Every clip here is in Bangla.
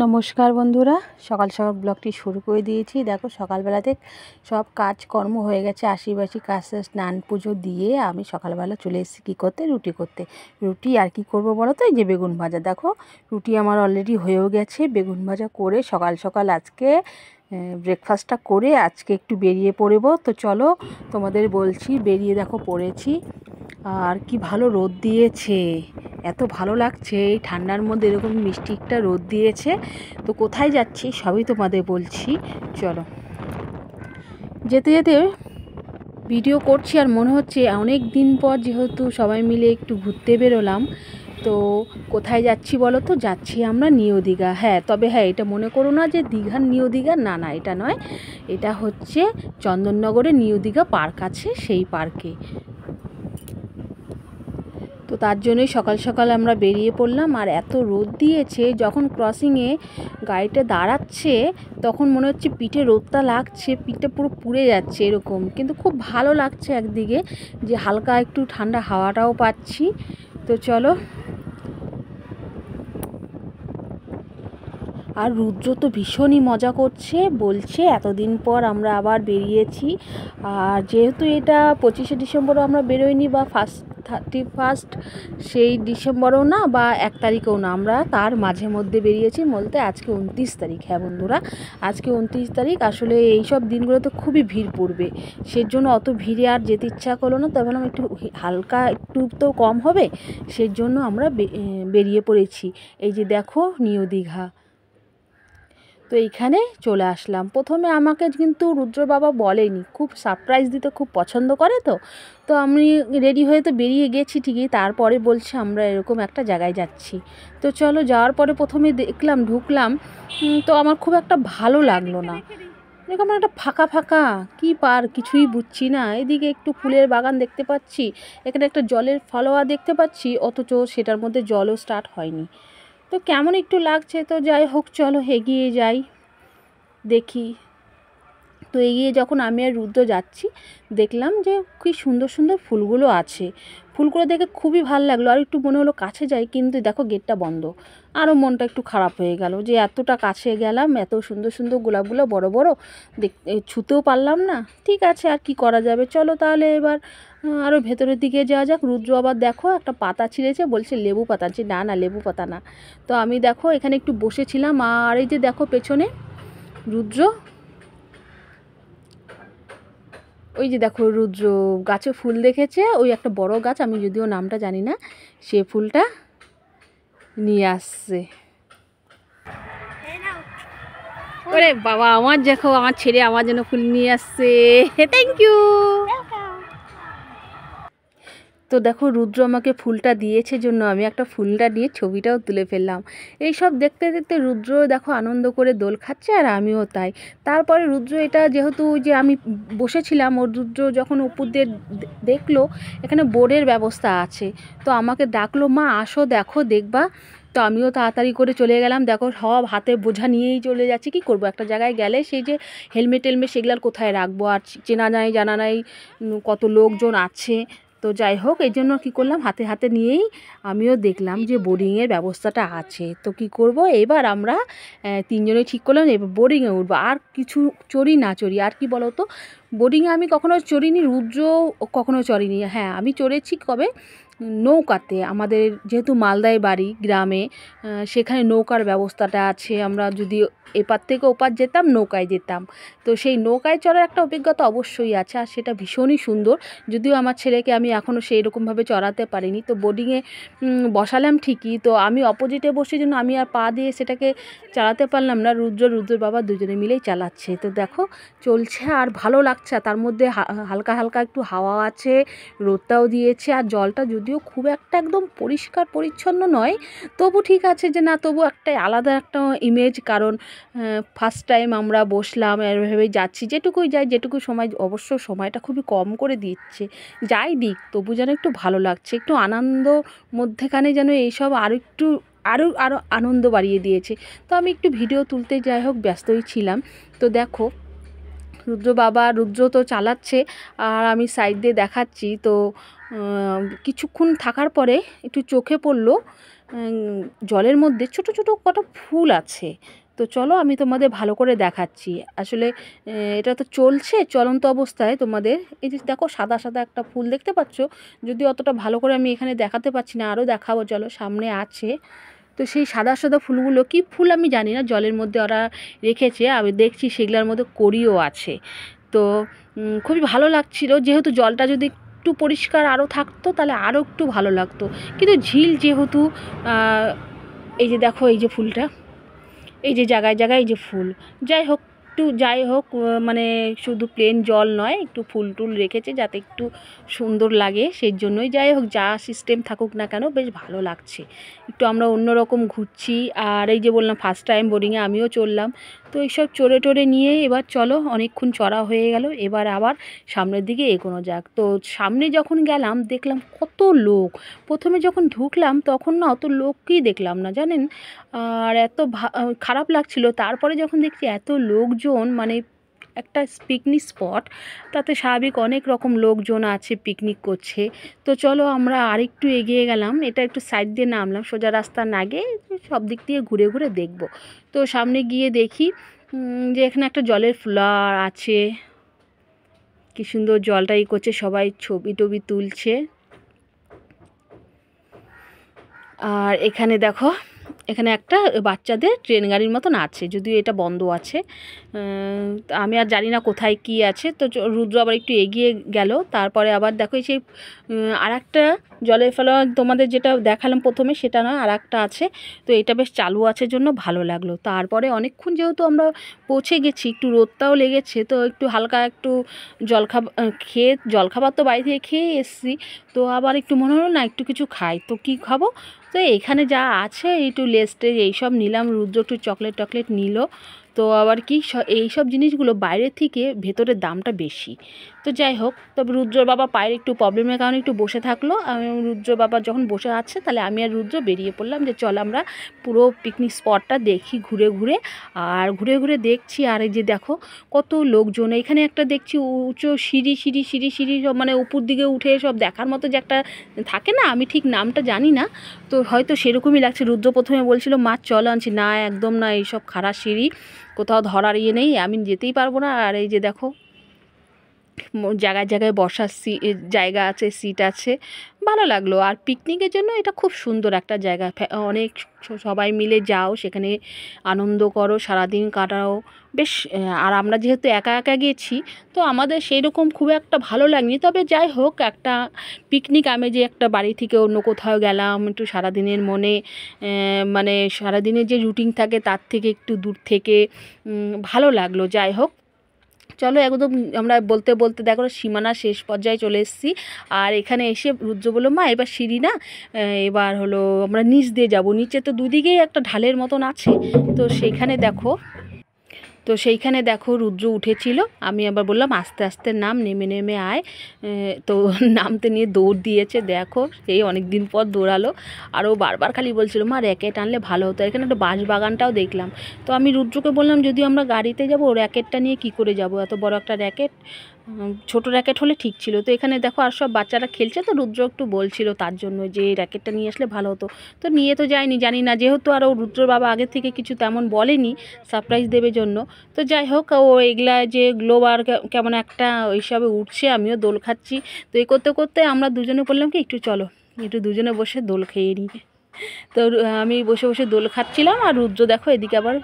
নমস্কার বন্ধুরা, সকাল সকাল ব্লগটি শুরু করে দিয়েছি। দেখো সকালবেলাতে সব কাজকর্ম হয়ে গেছে, আশিবাসি কাজ, স্নান পুজো দিয়ে আমি সকালবেলা চলে এসেছি কী করতে, রুটি করতে। রুটি আর কি করব বলো তো, এই যে বেগুন ভাজা। দেখো রুটি আমার অলরেডি হয়েও গেছে। বেগুন ভাজা করে সকাল সকাল আজকে ব্রেকফাস্টটা করে আজকে একটু বেরিয়ে পড়ব। তো চলো তোমাদের বলছি, বেরিয়ে দেখো পড়েছি। আর কি ভালো রোদ দিয়েছে, এত ভালো লাগছে এই ঠান্ডার মধ্যে এরকম মিষ্টি একটা রোদ দিয়েছে। তো কোথায় যাচ্ছি সবই তোমাদের বলছি, চলো। যেতে যেতে ভিডিও করছি আর মনে হচ্ছে অনেক দিন পর যেহেতু সবাই মিলে একটু ঘুরতে বেরোলাম। তো কোথায় যাচ্ছি বলো তো, যাচ্ছি আমরা নিউ দীঘা। হ্যাঁ, তবে হ্যাঁ, এটা মনে করো না যে দীঘার নিউ দীঘা, না না, এটা নয়। এটা হচ্ছে চন্দননগরে নিউ দীঘা পার্ক আছে, সেই পার্কে। তো তার জন্যই সকাল সকাল আমরা বেরিয়ে পড়লাম। আর এত রোদ দিয়েছে, যখন ক্রসিংয়ে গাড়িটা দাঁড়াচ্ছে তখন মনে হচ্ছে পিঠে রোদটা লাগছে, পিঠটা পুরো পুড়ে যাচ্ছে এরকম। কিন্তু খুব ভালো লাগছে একদিকে, যে হালকা একটু ঠান্ডা হাওয়াটাও পাচ্ছি। তো চলো। আর রুদ্র তো ভীষণই মজা করছে, বলছে এতদিন পর আমরা আবার বেরিয়েছি। আর যেহেতু এটা 25শে ডিসেম্বরও আমরা বেরোইনি, বা 31 সেই ডিসেম্বরও না, বা 1 তারিখেও না, আমরা তার মাঝে মধ্যে বেরিয়েছি। বলতে আজকে 29 তারিখ। হ্যাঁ বন্ধুরা, আজকে 29 তারিখ। আসলে এই সব দিনগুলোতে খুবই ভিড় পড়বে, সেজন্য অত ভিড়ে আর যেতে ইচ্ছা করলো না। তবে ভাবলাম একটু হালকা, একটু তো কম হবে, সেজন্য আমরা বেরিয়ে পড়েছি। এই যে দেখো নিউ দীঘা। তো এইখানে চলে আসলাম। প্রথমে আমাকে কিন্তু রুদ্র বাবা বলেনি, খুব সারপ্রাইজ দিতে খুব পছন্দ করে। তো আমি রেডি হয়ে তো বেরিয়ে গেছি ঠিকই, তারপরে বলছে আমরা এরকম একটা জায়গায় যাচ্ছি। তো চলো, যাওয়ার পরে প্রথমে দেখলাম, ঢুকলাম, তো আমার খুব একটা ভালো লাগলো না। এরকম একটা ফাঁকা ফাঁকা, কি পার কিছুই বুঝছি না। এদিকে একটু ফুলের বাগান দেখতে পাচ্ছি, এখানে একটা জলের ফলোয়া দেখতে পাচ্ছি, অথচ সেটার মধ্যে জলও স্টার্ট হয়নি। তো কেমন একটু লাগছে। তো যাই হোক, চলো এগিয়ে যাই, দেখি। তো এগিয়ে যখন আমি আর রুদ্র যাচ্ছি, দেখলাম যে কি সুন্দর সুন্দর ফুলগুলো আছে। ফুলগুলো দেখে খুবই ভালো লাগলো, আর একটু মনে হলো কাছে যাই, কিন্তু দেখো গেটটা বন্ধ। আরও মনটা একটু খারাপ হয়ে গেল, যে এতটা কাছে গেলাম, এত সুন্দর সুন্দর গোলাপগুলো বড় বড়, ছুতেও পারলাম না। ঠিক আছে, আর কি করা যাবে, চলো তাহলে এবার আরও ভেতরের দিকে যাওয়া যাক। রুদ্র আবার দেখো একটা পাতা ছিঁড়েছে, বলছে লেবু পাতা। যে না না, লেবু পাতা না। তো আমি দেখো এখানে একটু বসেছিলাম। আর এই যে দেখো পেছনে রুদ্র, ওই যে দেখো রুদ্র গাছে ফুল দেখেছে, ওই একটা বড় গাছ, আমি যদিও নামটা জানি না, সে ফুলটা নিয়ে আসছে। ওরে বাবা, আমার দেখো, আমার ছেলে আমার জন্য ফুল নিয়ে আসছে। Thank you. তো দেখো রুদ্র আমাকে ফুলটা দিয়েছে জন্য আমি একটা ফুলটা নিয়ে ছবিটাও তুলে ফেললাম। এই সব দেখতে দেখতে রুদ্র দেখো আনন্দ করে দোল খাচ্ছে, আর আমিও তাই। তারপরে রুদ্র এটা যেহেতু যে আমি বসেছিলাম, ও রুদ্র যখন উপর দিয়ে দেখলো এখানে বোর্ডের ব্যবস্থা আছে, তো আমাকে ডাকলো, মা আসো দেখো, দেখবা। তো আমিও তাড়াতাড়ি করে চলে গেলাম। দেখো সব হাতে বোঝা নিয়েই চলে যাচ্ছি। কি করব, একটা জায়গায় গেলে সেই যে হেলমেট সেগুলো আর কোথায় রাখবো, আর চেনা নাই জানা নাই কত লোকজন আছে। তো যাই হোক, এই জন্য কী করলাম, হাতে হাতে নিয়েই আমিও দেখলাম যে বোর্ডিংয়ের ব্যবস্থাটা আছে। তো কি করব, এবার আমরা তিনজনেই ঠিক করলাম এবার বোর্ডিংয়ে উঠবো। আর কিছু চড়ি না চড়ি, আর কি বলো তো, বোর্ডিংয়ে আমি কখনো চড়িনি, রুদ্র কখনো চড়িনি। হ্যাঁ, আমি চড়েছি কবে, নৌকাতে। আমাদের যেহেতু মালদায় বাড়ি গ্রামে, সেখানে নৌকার ব্যবস্থাটা আছে। আমরা যদি এপার থেকে ওপার যেতাম, নৌকায় যেতাম। তো সেই নৌকায় চড়ার একটা অভিজ্ঞতা অবশ্যই আছে, আর সেটা ভীষণই সুন্দর। যদিও আমার ছেলেকে আমি এখনও সেই রকমভাবে চড়াতে পারিনি। তো বোর্ডিংয়ে বসালাম ঠিকই, তো আমি অপোজিটে বসে জন্য আমি আর পা দিয়ে সেটাকে চালাতে পারলাম না। রুদ্র বাবা দুজনে মিলেই চালাচ্ছে। তো দেখো চলছে, আর ভালো লাগছে। তার মধ্যে হালকা হালকা একটু হাওয়া আছে, রোদটাও দিয়েছে। আর জলটা যদিও খুব একটা একদম পরিষ্কার পরিচ্ছন্ন নয়, তবু ঠিক আছে, যে না, তবু একটা আলাদা একটা ইমেজ। কারণ ফার্স্ট টাইম আমরা বসলাম, এভাবে যাচ্ছি, যেটুকুই যাই, যেটুকু সময়, অবশ্য সময়টা খুবই কম করে দিচ্ছে, যাই দিক তবু যেন একটু ভালো লাগছে, একটু আনন্দ মধ্যেখানে যেন এইসব আরও আনন্দ বাড়িয়ে দিয়েছে। তো আমি একটু ভিডিও তুলতে যাই হোক ব্যস্তই ছিলাম। তো দেখো রুদ্র তো চালাচ্ছে, আর আমি সাইড দিয়ে দেখাচ্ছি। তো কিছুক্ষণ থাকার পরে একটু চোখে পড়লো জলের মধ্যে ছোট ছোট কটা ফুল আছে। তো চলো আমি তোমাদের ভালো করে দেখাচ্ছি। আসলে এটা তো চলছে চলন্ত অবস্থায় তোমাদের। এই যে দেখো সাদা সাদা একটা ফুল দেখতে পাচ্ছ, যদি অতটা ভালো করে আমি এখানে দেখাতে পারছি না, আরও দেখাবো, চলো সামনে আছে। তো সেই সাদা সাদা ফুলগুলো কি ফুল আমি জানি না, জলের মধ্যে ওরা রেখেছে, আমি দেখছি সেগুলোর মধ্যে কড়িও আছে। তো খুবই ভালো লাগছিল, যেহেতু জলটা যদি একটু পরিষ্কার আরও থাকতো তাহলে আরও একটু ভালো লাগতো, কিন্তু ঝিল যেহেতু এই যে দেখো এই যে ফুলটা, এই যে জায়গায় জায়গায় এই যে ফুল, যাই হোক একটু যাই হোক মানে শুধু প্লেন জল নয়, একটু ফুল টুল রেখেছে যাতে একটু সুন্দর লাগে, সেই জন্যই যাই হোক যা সিস্টেম থাকুক না কেন বেশ ভালো লাগছে। একটু আমরা অন্যরকম ঘুরছি, আর এই যে বললাম ফার্স্ট টাইম বোটিংয়ে আমিও চললাম। তো এইসব চড়ে টোরে নিয়ে এবার চলো অনেকক্ষণ চড়া হয়ে গেল, এবার আবার সামনের দিকে এগোনো যাক। তো সামনে যখন গেলাম দেখলাম কত লোক, প্রথমে যখন ঢুকলাম তখন না অত লোকই দেখলাম না জানেন, আর এত খারাপ লাগছিল। তারপরে যখন দেখছি এত লোকজন, মানে একটা পিকনিক স্পট, তাতে স্বাভাবিক অনেক রকম লোকজন আছে পিকনিক করছে। তো চলো আমরা আরেকটু এগিয়ে গেলাম, এটা একটু সাইড দিয়ে নামলাম, সোজা রাস্তা না গিয়ে সব দিক দিয়ে ঘুরে ঘুরে দেখব। তো সামনে গিয়ে দেখি যে এখানে একটা জলের ফ্লোয়ার আছে, কি সুন্দর জলটাই করছে, সবাই ছবি টবি তুলছে। আর এখানে দেখো এখানে একটা বাচ্চাদের ট্রেন গাড়ির মতন আছে, যদিও এটা বন্ধ আছে, আমি আর জানি না কোথায় কি আছে। তো রুদ্র আবার একটু এগিয়ে গেল, তারপরে আবার দেখো সেই আর একটা জলের ফেলা তোমাদের যেটা দেখালাম প্রথমে সেটা নয়, আর একটা আছে। তো এটা বেশ চালু আছে জন্য ভালো লাগলো। তারপরে অনেকক্ষণ যেহেতু আমরা পৌঁছে গেছি, একটু রোদটাও লেগেছে, তো একটু হালকা একটু জলখাবার তো বাড়ি থেকে খেয়ে এসেছি। তো আবার একটু মনে হলো না একটু কিছু খাই, তো কি খাবো, তো এখানে যা আছে একটু লেস টেস এইসব নিলাম, রুদ্র একটু চকলেট টকলেট নিল। তো আবার কি এইসব জিনিসগুলো বাইরের থেকে ভেতরের দামটা বেশি। তো যাই হোক, তবে রুদ্রর বাবা পায়ের একটু প্রবলেমের কারণে একটু বসে থাকলো, আমি রুদ্র বাবা যখন বসে আছে তাহলে আমি আর রুদ্র বেরিয়ে পড়লাম যে চল আমরা পুরো পিকনিক স্পটটা দেখি ঘুরে ঘুরে। আর ঘুরে ঘুরে দেখছি, আর এই যে দেখো কত লোকজন, এখানে একটা দেখছি উঁচু সিঁড়ি সিঁড়ি সিঁড়ি সিঁড়ি সব, মানে উপর দিকে উঠে সব দেখার মতো যে একটা থাকে না, আমি ঠিক নামটা জানি না, তো হয়তো সেরকমই লাগছে। রুদ্র প্রথমে বলছিল মা চলো, আনছি না একদম না, এইসব খারাপ সিঁড়ি, কোথাও ধরার ইয়ে নেই, আমি যেতেই পারবো না। আর এই যে দেখো জায়গায় জায়গায় বসার জায়গা আছে, সিট আছে, ভালো লাগলো। আর পিকনিকের জন্য এটা খুব সুন্দর একটা জায়গা, অনেক সবাই মিলে যাও সেখানে আনন্দ করো, সারাদিন কাটাও বেশ। আর আমরা যেহেতু একা একা গেছি, তো আমাদের সেই রকম খুব একটা ভালো লাগেনি, তবে যাই হোক একটা পিকনিক আমেজে একটা বাড়ি থেকে অন্য কোথাও গেলাম, একটু সারাদিনের মনে মানে সারাদিনের যে রুটিন থাকে তার থেকে একটু দূর থেকে ভালো লাগলো। যাই হোক চলো একদম আমরা বলতে বলতে দেখো সীমানার শেষ পর্যায়ে চলে এসেছি। আর এখানে এসে রুদ্র বললো মা এবার সিঁড়ি না, এবার হলো আমরা নিচ দিয়ে যাব, নিচে তো দুদিকেই একটা ঢালের মতন আছে। তো সেইখানে দেখো রুদ্র উঠেছিল, আমি আবার বললাম আস্তে আস্তে নাম, নেমে নেমে আয়। তো নামতে নিয়ে দৌড় দিয়েছে, দেখো সেই অনেক দিন পর দৌড়ালো। আর ও বারবার খালি বলছিল মা র্যাকেট আনলে ভালো হতো, এখানে একটা বাঁশ বাগানটাও দেখলাম। তো আমি রুদ্রকে বললাম যদি আমরা গাড়িতে যাবো র্যাকেটটা নিয়ে কি করে যাব, এত বড় একটা র্যাকেট, ছোট র্যাকেট হলে ঠিক ছিল। তো এখানে দেখো আর সব বাচ্চারা খেলছে, তো রুদ্র একটু বলছিল তার জন্য যে এই র্যাকেটটা নিয়ে আসলে ভালো হতো। তো নিয়ে তো যায়নি, জানি না, যেহেতু আর ও রুদ্রর বাবা আগে থেকে কিছু তেমন বলেনি সারপ্রাইজ দেবে জন্য। তো যাই হোক ও এগুলা যে গ্লোবার কেমন একটা ওইসবে উঠছে, আমিও দোল খাচ্ছি। তো এই করতে করতে আমরা দুজনে বললাম কি একটু চলো একটু দুজনে বসে দোল খেয়ে নিই। তো আমি বসে বসে দোল খাচ্ছিলাম, আর রুদ্র দেখো এদিকে আবার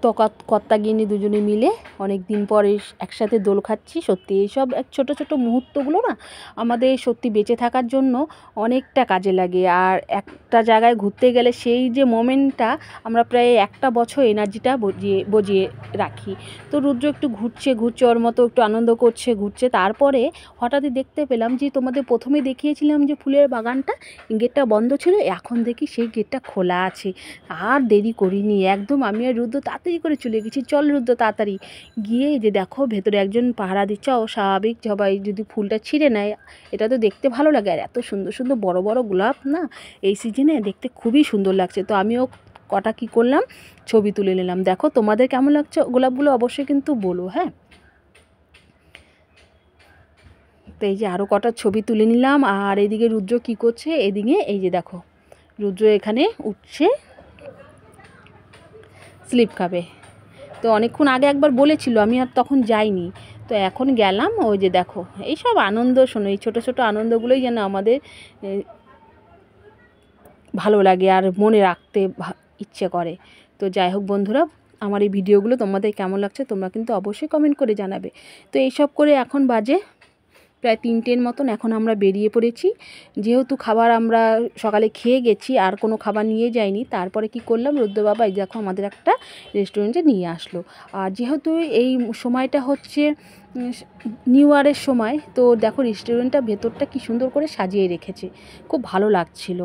তো কর্তাগিন্নি দুজনে মিলে অনেক দিন পর একসাথে দোল খাচ্ছি। সত্যি এইসব ছোট ছোট মুহূর্তগুলো না আমাদের সত্যি বেঁচে থাকার জন্য অনেকটা কাজে লাগে। আর একটা জায়গায় ঘুরতে গেলে সেই যে মোমেন্টটা আমরা প্রায় একটা বছর এনার্জিটা বজিয়ে রাখি। তো রুদ্র একটু ঘুরছে ওর মতো একটু আনন্দ করছে ঘুরছে। তারপরে হঠাৎই দেখতে পেলাম যে তোমাদের প্রথমে দেখিয়েছিলাম যে ফুলের বাগানটা গেটটা বন্ধ ছিল, এখন দেখি সেই গেটটা খোলা আছে। আর দেরি করিনি, একদম আমি আর রুদ্র তাড়াতাড়ি করে চলে গেছি, চল রুদ্র তাড়াতাড়ি গিয়ে যে দেখো ভেতরে একজন পাহারা দিচ্ছে। ও স্বাভাবিক সবাই যদি ফুলটা ছিঁড়ে নেয়, এটা তো দেখতে ভালো লাগে, আর এত সুন্দর সুন্দর বড় বড় গোলাপ না এই সিজনে দেখতে খুবই সুন্দর লাগছে। তো আমিও কটা কী করলাম ছবি তুলে নিলাম। দেখো তোমাদের কেমন লাগছে গোলাপগুলো অবশ্যই কিন্তু বলো, হ্যাঁ। তো এই যে আরও কটা ছবি তুলে নিলাম। আর এদিকে রুদ্র কী করছে, এদিকে এই যে দেখো রুদ্র এখানে উঠছে স্লিপ খাবে। তো অনেকক্ষণ আগে একবার বলেছিল, আমি আর তখন যাইনি, তো এখন গেলাম। ওই যে দেখো এইসব আনন্দ, শোনো এই ছোটো ছোটো আনন্দগুলোই যেন আমাদের ভালো লাগে আর মনে রাখতে ইচ্ছে করে। তো যাই হোক বন্ধুরা, আমার এই ভিডিওগুলো তোমাদের কেমন লাগছে তোমরা কিন্তু অবশ্যই কমেন্ট করে জানাবে। তো এইসব করে এখন বাজে প্রায় 3টের মতন, এখন আমরা বেরিয়ে পড়েছি। যেহেতু খাবার আমরা সকালে খেয়ে গেছি, আর কোনো খাবার নিয়ে যাইনি। তারপরে কি করলাম, রুদ্র বাবা এই দেখো আমাদের একটা রেস্টুরেন্টে নিয়ে আসলো। আর যেহেতু এই সময়টা হচ্ছে নিউ ইয়ারের সময়, তো দেখো রেস্টুরেন্টটা ভেতরটা কি সুন্দর করে সাজিয়ে রেখেছে, খুব ভালো লাগছিল।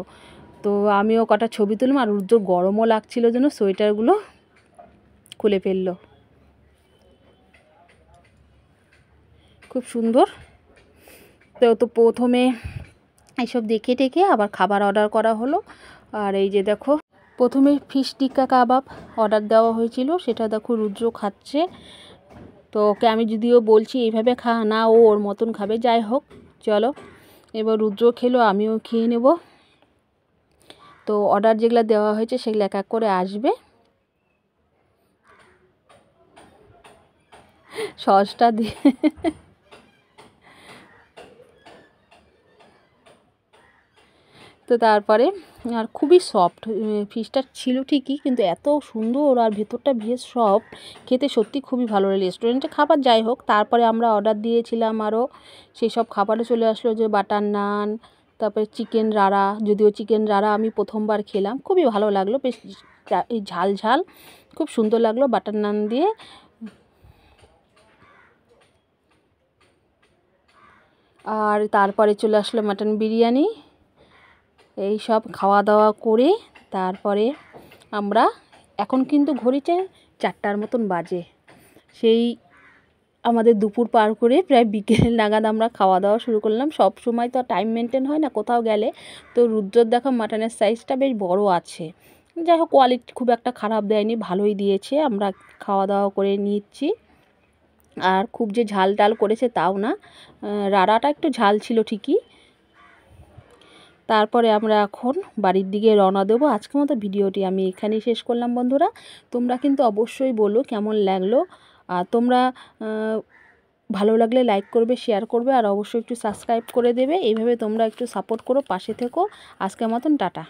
তো আমিও কটা ছবি তুললাম, আর রুদ্র গরমও লাগছিল যেন সোয়েটারগুলো খুলে ফেললো, খুব সুন্দর। তো প্রথমে এইসব দেখে টেকে আবার খাবার অর্ডার করা হলো। আর এই যে দেখো প্রথমে ফিশ টিক্কা কাবাব অর্ডার দেওয়া হয়েছিল, সেটা দেখো রুদ্র খাচ্ছে। তো ওকে আমি যদিও বলছি এইভাবে খা না, ও ওর মতন খাবে। যাই হোক চলো, এবার রুদ্র খেলো, আমিও খেয়ে নেব। তো অর্ডার যেগুলো দেওয়া হয়েছে সেগুলো এক এক করে আসবে। সসটা দিয়ে তো তারপরে আর খুবই সফট ফিশটা ছিল ঠিকই, কিন্তু এত সুন্দর আর ভেতরটা বেশ সফট, খেতে সত্যি খুবই ভালো লাগে। রেস্টুরেন্টে খাবার যাই হোক, তারপরে আমরা অর্ডার দিয়েছিলাম আরও সেই সব খাবারও চলে আসলো, যে বাটার নান, তারপরে চিকেন রাড়া। যদিও চিকেন রাড়া আমি প্রথমবার খেলাম, খুবই ভালো লাগলো, বেশ এই ঝাল ঝাল, খুব সুন্দর লাগলো বাটার নান দিয়ে। আর তারপরে চলে আসলো মাটন বিরিয়ানি। এই সব খাওয়া দাওয়া করে তারপরে আমরা, এখন কিন্তু ঘড়িতে 4টার মতন বাজে, সেই আমাদের দুপুর পার করে প্রায় বিকেল নাগাদ আমরা খাওয়া দাওয়া শুরু করলাম। সব সময় তো টাইম মেনটেন হয় না কোথাও গেলে। তো রুদ্রর দেখো মাটনের সাইজটা বেশ বড় আছে, যাই হোক কোয়ালিটি খুব একটা খারাপ দেয়নি, ভালোই দিয়েছে। আমরা খাওয়া দাওয়া করে নিচ্ছি, আর খুব যে ঝাল টাল করেছে তাও না, রাড়াটা একটু ঝাল ছিল ঠিকই। তারপরে আমরা এখন বাড়ির দিকে রওনা দেবো। আজকের মতো ভিডিওটি আমি এখানেই শেষ করলাম বন্ধুরা। তোমরা কিন্তু অবশ্যই বলো কেমন লাগলো, আর তোমরা ভালো লাগলে লাইক করবে, শেয়ার করবে, আর অবশ্যই একটু সাবস্ক্রাইব করে দেবে। এইভাবে তোমরা একটু সাপোর্ট করো, পাশে থেকো। আজকের মতন টাটা।